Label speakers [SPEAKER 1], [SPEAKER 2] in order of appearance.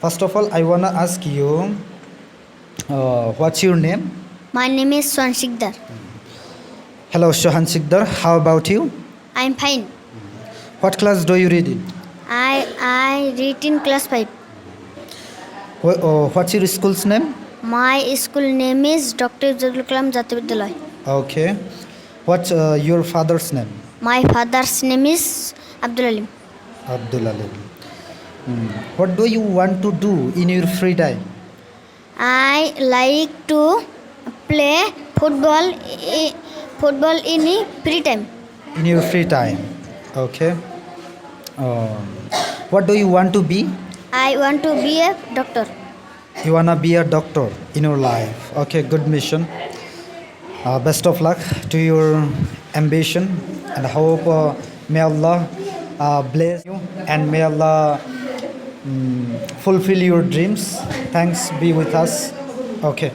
[SPEAKER 1] First of all, I wanna ask you, what's your name?
[SPEAKER 2] My name is Swanshikdar.
[SPEAKER 1] Hello, Shohan Sikdar. How about you?
[SPEAKER 2] I am fine.
[SPEAKER 1] What class do you read in?
[SPEAKER 2] I read in class 5.
[SPEAKER 1] What's your school's name?
[SPEAKER 2] My school name is Dr. Nazrul Haque Jatiya Vidyalaya.
[SPEAKER 1] Okay. What's your father's name?
[SPEAKER 2] My father's name is Abdul Alim.
[SPEAKER 1] Abdul Alim. What do you want to do in your free time?
[SPEAKER 2] I like to play football in free time.
[SPEAKER 1] In your free time. Okay. Um, what do you want to be?
[SPEAKER 2] I want to be a doctor.
[SPEAKER 1] You wanna be a doctor in your life. Okay, good mission. Best of luck to your ambition, and I hope may Allah bless you, and may Allah fulfill your dreams. Thanks be with us. Okay.